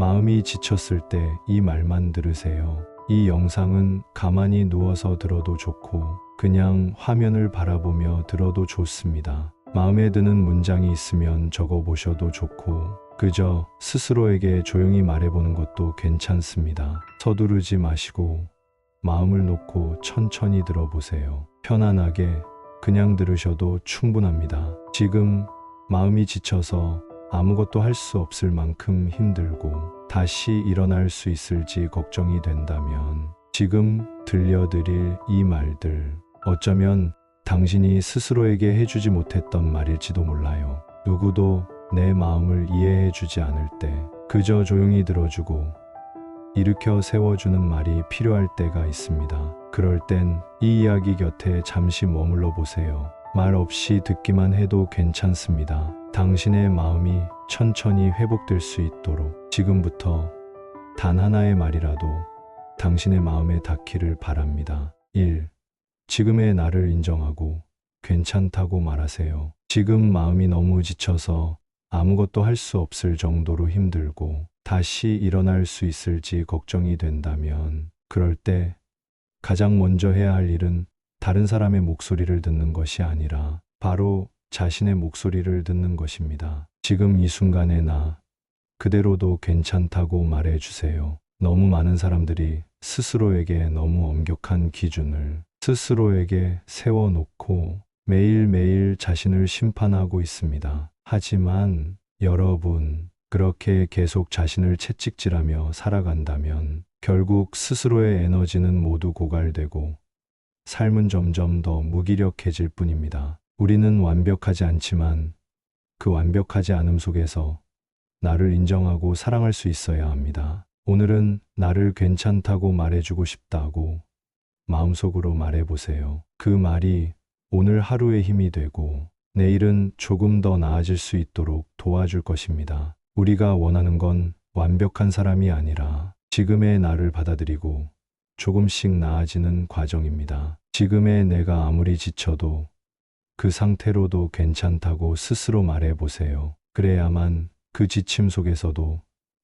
마음이 지쳤을 때 이 말만 들으세요. 이 영상은 가만히 누워서 들어도 좋고 그냥 화면을 바라보며 들어도 좋습니다. 마음에 드는 문장이 있으면 적어 보셔도 좋고 그저 스스로에게 조용히 말해보는 것도 괜찮습니다. 서두르지 마시고 마음을 놓고 천천히 들어보세요. 편안하게 그냥 들으셔도 충분합니다. 지금 마음이 지쳐서 아무것도 할 수 없을 만큼 힘들고 다시 일어날 수 있을지 걱정이 된다면 지금 들려드릴 이 말들 어쩌면 당신이 스스로에게 해주지 못했던 말일지도 몰라요. 누구도 내 마음을 이해해주지 않을 때 그저 조용히 들어주고 일으켜 세워주는 말이 필요할 때가 있습니다. 그럴 땐 이 이야기 곁에 잠시 머물러 보세요. 말 없이 듣기만 해도 괜찮습니다. 당신의 마음이 천천히 회복될 수 있도록 지금부터 단 하나의 말이라도 당신의 마음에 닿기를 바랍니다. 1. 지금의 나를 인정하고 괜찮다고 말하세요. 지금 마음이 너무 지쳐서 아무것도 할 수 없을 정도로 힘들고 다시 일어날 수 있을지 걱정이 된다면 그럴 때 가장 먼저 해야 할 일은 다른 사람의 목소리를 듣는 것이 아니라 바로 자신의 목소리를 듣는 것입니다. 지금 이 순간에 나 그대로도 괜찮다고 말해주세요. 너무 많은 사람들이 스스로에게 너무 엄격한 기준을 스스로에게 세워놓고 매일매일 자신을 심판하고 있습니다. 하지만 여러분, 그렇게 계속 자신을 채찍질하며 살아간다면 결국 스스로의 에너지는 모두 고갈되고 삶은 점점 더 무기력해질 뿐입니다. 우리는 완벽하지 않지만 그 완벽하지 않음 속에서 나를 인정하고 사랑할 수 있어야 합니다. 오늘은 나를 괜찮다고 말해주고 싶다고 마음속으로 말해보세요. 그 말이 오늘 하루의 힘이 되고 내일은 조금 더 나아질 수 있도록 도와줄 것입니다. 우리가 원하는 건 완벽한 사람이 아니라 지금의 나를 받아들이고 조금씩 나아지는 과정입니다. 지금의 내가 아무리 지쳐도 그 상태로도 괜찮다고 스스로 말해보세요. 그래야만 그 지침 속에서도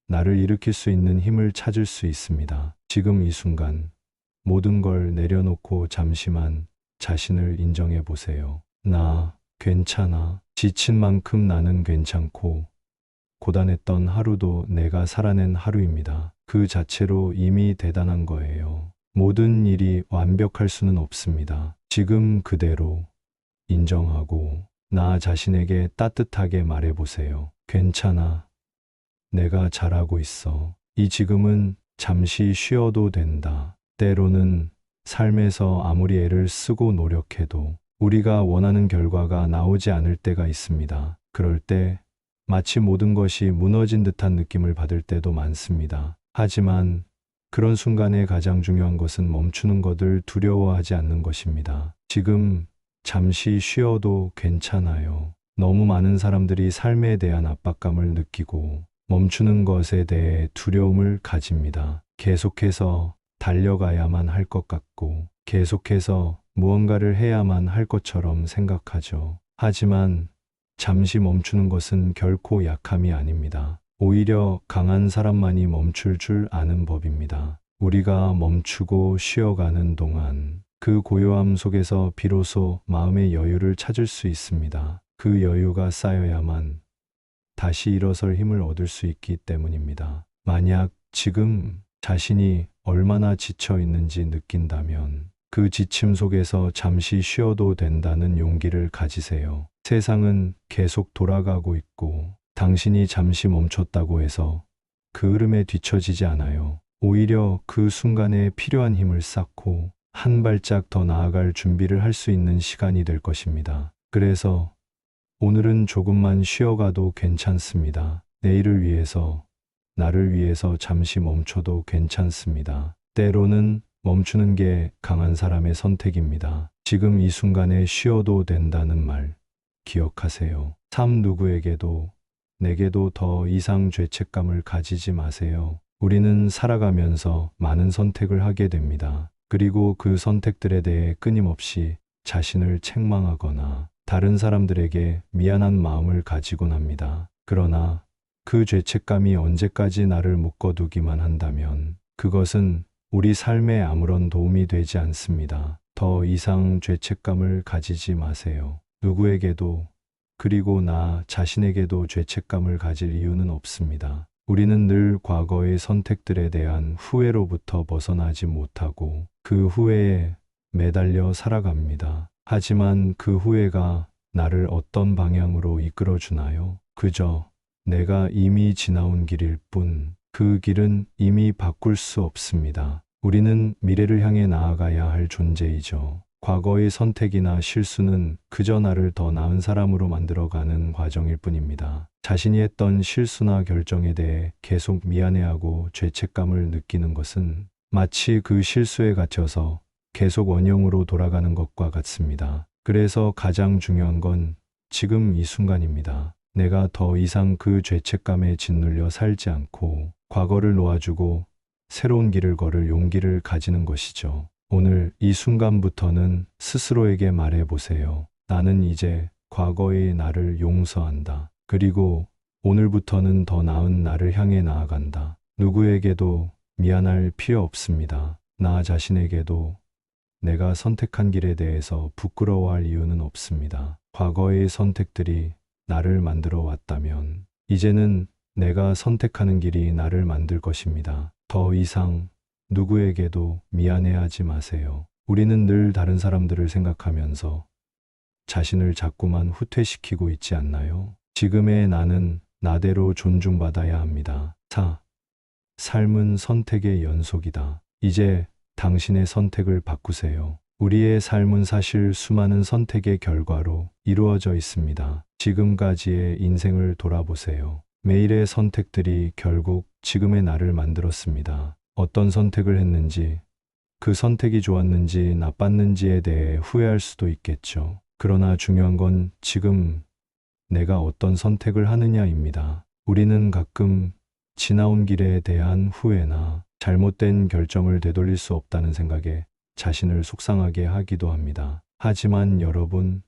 나를 일으킬 수 있는 힘을 찾을 수 있습니다. 지금 이 순간 모든 걸 내려놓고 잠시만 자신을 인정해 보세요. 나 괜찮아. 지친 만큼 나는 괜찮고 고단했던 하루도 내가 살아낸 하루입니다. 그 자체로 이미 대단한 거예요. 모든 일이 완벽할 수는 없습니다. 지금 그대로 인정하고 나 자신에게 따뜻하게 말해보세요. 괜찮아. 내가 잘하고 있어. 이 지금은 잠시 쉬어도 된다. 때로는 삶에서 아무리 애를 쓰고 노력해도 우리가 원하는 결과가 나오지 않을 때가 있습니다. 그럴 때 마치 모든 것이 무너진 듯한 느낌을 받을 때도 많습니다. 하지만 그런 순간에 가장 중요한 것은 멈추는 것을 두려워하지 않는 것입니다. 지금 잠시 쉬어도 괜찮아요. 너무 많은 사람들이 삶에 대한 압박감을 느끼고 멈추는 것에 대해 두려움을 가집니다. 계속해서 달려가야만 할 것 같고 계속해서 무언가를 해야만 할 것처럼 생각하죠. 하지만 잠시 멈추는 것은 결코 약함이 아닙니다. 오히려 강한 사람만이 멈출 줄 아는 법입니다. 우리가 멈추고 쉬어가는 동안 그 고요함 속에서 비로소 마음의 여유를 찾을 수 있습니다. 그 여유가 쌓여야만 다시 일어설 힘을 얻을 수 있기 때문입니다. 만약 지금 자신이 얼마나 지쳐 있는지 느낀다면 그 지침 속에서 잠시 쉬어도 된다는 용기를 가지세요. 세상은 계속 돌아가고 있고 당신이 잠시 멈췄다고 해서 그 흐름에 뒤처지지 않아요. 오히려 그 순간에 필요한 힘을 쌓고 한 발짝 더 나아갈 준비를 할 수 있는 시간이 될 것입니다. 그래서 오늘은 조금만 쉬어가도 괜찮습니다. 내일을 위해서, 나를 위해서 잠시 멈춰도 괜찮습니다. 때로는 멈추는 게 강한 사람의 선택입니다. 지금 이 순간에 쉬어도 된다는 말 기억하세요. 삶 누구에게도 내게도 더 이상 죄책감을 가지지 마세요. 우리는 살아가면서 많은 선택을 하게 됩니다. 그리고 그 선택들에 대해 끊임없이 자신을 책망하거나 다른 사람들에게 미안한 마음을 가지곤 합니다. 그러나 그 죄책감이 언제까지 나를 묶어두기만 한다면 그것은 우리 삶에 아무런 도움이 되지 않습니다. 더 이상 죄책감을 가지지 마세요. 누구에게도, 그리고 나 자신에게도 죄책감을 가질 이유는 없습니다. 우리는 늘 과거의 선택들에 대한 후회로부터 벗어나지 못하고 그 후회에 매달려 살아갑니다. 하지만 그 후회가 나를 어떤 방향으로 이끌어 주나요? 그저 내가 이미 지나온 길일 뿐, 그 길은 이미 바꿀 수 없습니다. 우리는 미래를 향해 나아가야 할 존재이죠. 과거의 선택이나 실수는 그저 나를 더 나은 사람으로 만들어가는 과정일 뿐입니다. 자신이 했던 실수나 결정에 대해 계속 미안해하고 죄책감을 느끼는 것은 마치 그 실수에 갇혀서 계속 원형으로 돌아가는 것과 같습니다. 그래서 가장 중요한 건 지금 이 순간입니다. 내가 더 이상 그 죄책감에 짓눌려 살지 않고 과거를 놓아주고 새로운 길을 걸을 용기를 가지는 것이죠. 오늘 이 순간부터는 스스로에게 말해보세요. 나는 이제 과거의 나를 용서한다. 그리고 오늘부터는 더 나은 나를 향해 나아간다. 누구에게도 미안할 필요 없습니다. 나 자신에게도 내가 선택한 길에 대해서 부끄러워할 이유는 없습니다. 과거의 선택들이 나를 만들어 왔다면 이제는 내가 선택하는 길이 나를 만들 것입니다. 더 이상 누구에게도 미안해하지 마세요. 우리는 늘 다른 사람들을 생각하면서 자신을 자꾸만 후퇴시키고 있지 않나요? 지금의 나는 나대로 존중받아야 합니다. 삶은 선택의 연속이다. 이제 당신의 선택을 바꾸세요. 우리의 삶은 사실 수많은 선택의 결과로 이루어져 있습니다. 지금까지의 인생을 돌아보세요. 매일의 선택들이 결국 지금의 나를 만들었습니다. 어떤 선택을 했는지, 그 선택이 좋았는지 나빴는지에 대해 후회할 수도 있겠죠. 그러나 중요한 건 지금 내가 어떤 선택을 하느냐입니다. 우리는 가끔 지나온 길에 대한 후회나 잘못된 결정을 되돌릴 수 없다는 생각에 자신을 속상하게 하기도 합니다. 하지만 여러분,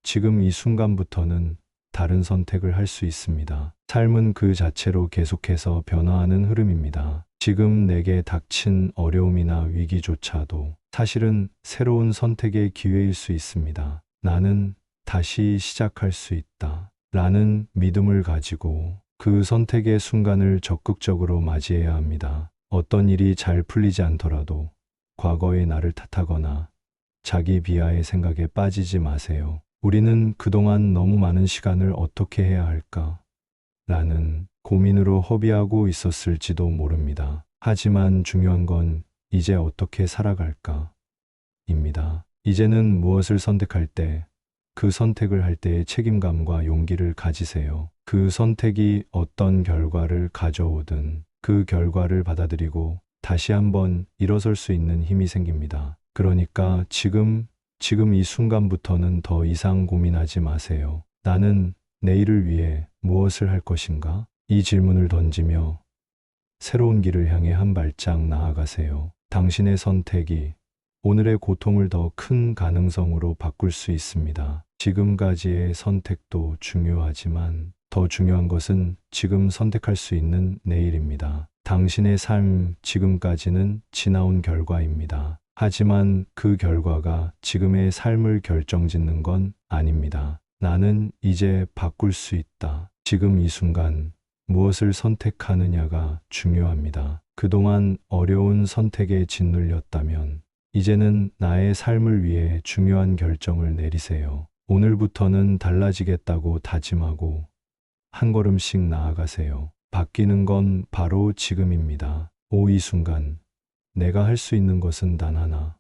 지금 이 순간부터는 다른 선택을 할 수 있습니다. 삶은 그 자체로 계속해서 변화하는 흐름입니다. 지금 내게 닥친 어려움이나 위기조차도 사실은 새로운 선택의 기회일 수 있습니다. 나는 다시 시작할 수 있다. 라는 믿음을 가지고 그 선택의 순간을 적극적으로 맞이해야 합니다. 어떤 일이 잘 풀리지 않더라도 과거의 나를 탓하거나 자기 비하의 생각에 빠지지 마세요. 우리는 그동안 너무 많은 시간을 어떻게 해야 할까? 라는 고민으로 허비하고 있었을지도 모릅니다. 하지만 중요한 건 이제 어떻게 살아갈까? 입니다. 이제는 무엇을 선택할 때, 그 선택을 할 때의 책임감과 용기를 가지세요. 그 선택이 어떤 결과를 가져오든 그 결과를 받아들이고 다시 한번 일어설 수 있는 힘이 생깁니다. 그러니까 지금 이 순간부터는 더 이상 고민하지 마세요. 나는 내일을 위해 무엇을 할 것인가? 이 질문을 던지며 새로운 길을 향해 한 발짝 나아가세요. 당신의 선택이 오늘의 고통을 더 큰 가능성으로 바꿀 수 있습니다. 지금까지의 선택도 중요하지만 더 중요한 것은 지금 선택할 수 있는 내일입니다. 당신의 삶 지금까지는 지나온 결과입니다. 하지만 그 결과가 지금의 삶을 결정짓는 건 아닙니다. 나는 이제 바꿀 수 있다. 지금 이 순간 무엇을 선택하느냐가 중요합니다. 그동안 어려운 선택에 짓눌렸다면 이제는 나의 삶을 위해 중요한 결정을 내리세요. 오늘부터는 달라지겠다고 다짐하고 한 걸음씩 나아가세요. 바뀌는 건 바로 지금입니다. 이 순간 내가 할 수 있는 것은 단 하나,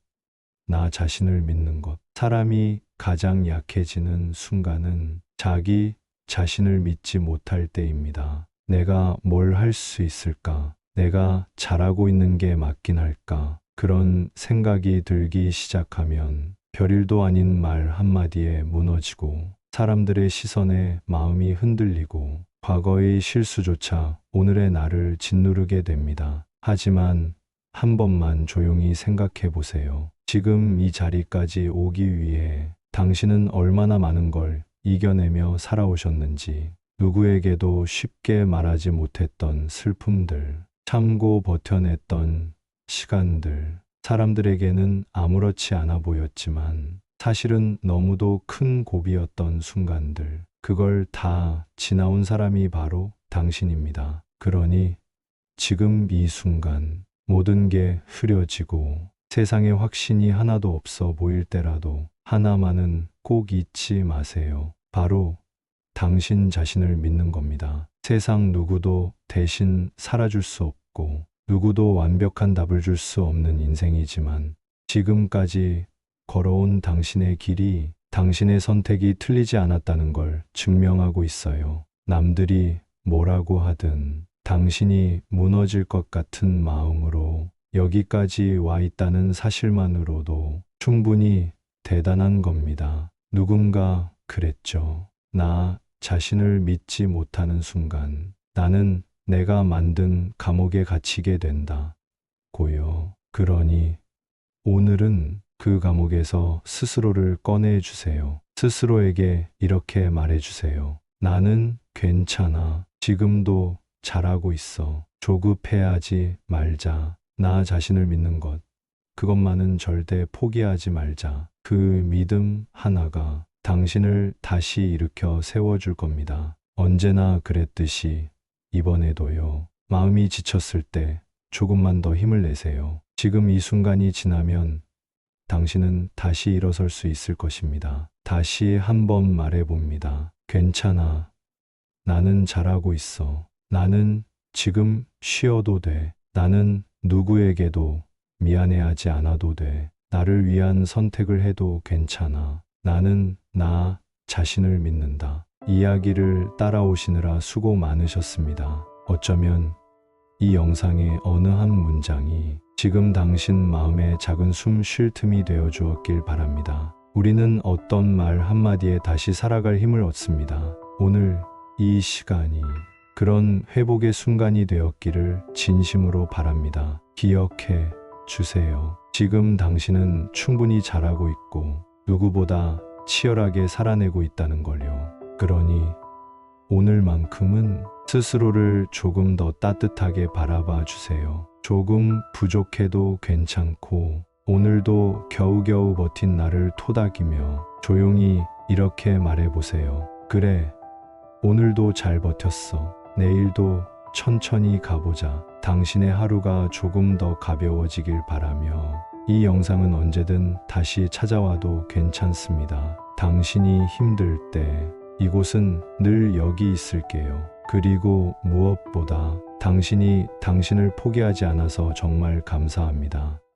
나 자신을 믿는 것. 사람이 가장 약해지는 순간은 자기 자신을 믿지 못할 때입니다. 내가 뭘 할 수 있을까? 내가 잘하고 있는 게 맞긴 할까? 그런 생각이 들기 시작하면 별일도 아닌 말 한마디에 무너지고 사람들의 시선에 마음이 흔들리고 과거의 실수조차 오늘의 나를 짓누르게 됩니다. 하지만 한 번만 조용히 생각해 보세요. 지금 이 자리까지 오기 위해 당신은 얼마나 많은 걸 이겨내며 살아오셨는지, 누구에게도 쉽게 말하지 못했던 슬픔들, 참고 버텨냈던 시간들, 사람들에게는 아무렇지 않아 보였지만 사실은 너무도 큰 고비였던 순간들, 그걸 다 지나온 사람이 바로 당신입니다. 그러니 지금 이 순간 모든 게 흐려지고 세상에 확신이 하나도 없어 보일 때라도 하나만은 꼭 잊지 마세요. 바로 당신 자신을 믿는 겁니다. 세상 누구도 대신 살아줄 수 없고 누구도 완벽한 답을 줄 수 없는 인생이지만 지금까지 걸어온 당신의 길이 당신의 선택이 틀리지 않았다는 걸 증명하고 있어요. 남들이 뭐라고 하든 당신이 무너질 것 같은 마음으로 여기까지 와 있다는 사실만으로도 충분히 대단한 겁니다. 누군가 그랬죠. 나 자신을 믿지 못하는 순간 나는 내가 만든 감옥에 갇히게 된다. 고요. 그러니 오늘은 그 감옥에서 스스로를 꺼내주세요. 스스로에게 이렇게 말해주세요. 나는 괜찮아. 지금도 잘하고 있어. 조급해하지 말자. 나 자신을 믿는 것. 그것만은 절대 포기하지 말자. 그 믿음 하나가 당신을 다시 일으켜 세워줄 겁니다. 언제나 그랬듯이 이번에도요. 마음이 지쳤을 때 조금만 더 힘을 내세요. 지금 이 순간이 지나면 당신은 다시 일어설 수 있을 것입니다. 다시 한번 말해봅니다. 괜찮아. 나는 잘하고 있어. 나는 지금 쉬어도 돼. 나는 누구에게도 미안해하지 않아도 돼. 나를 위한 선택을 해도 괜찮아. 나는 나 자신을 믿는다. 이야기를 따라오시느라 수고 많으셨습니다. 어쩌면 이 영상의 어느 한 문장이 지금 당신 마음에 작은 숨 쉴 틈이 되어 주었길 바랍니다. 우리는 어떤 말 한마디에 다시 살아갈 힘을 얻습니다. 오늘 이 시간이 그런 회복의 순간이 되었기를 진심으로 바랍니다. 기억해 주세요. 지금 당신은 충분히 잘하고 있고 누구보다 치열하게 살아내고 있다는 걸요. 그러니 오늘만큼은 스스로를 조금 더 따뜻하게 바라봐 주세요. 조금 부족해도 괜찮고 오늘도 겨우겨우 버틴 나를 토닥이며 조용히 이렇게 말해보세요. 그래, 오늘도 잘 버텼어. 내일도 천천히 가보자. 당신의 하루가 조금 더 가벼워지길 바라며 이 영상은 언제든 다시 찾아와도 괜찮습니다. 당신이 힘들 때 이곳은 늘 여기 있을게요. 그리고 무엇보다 당신이 당신을 포기하지 않아서 정말 감사합니다.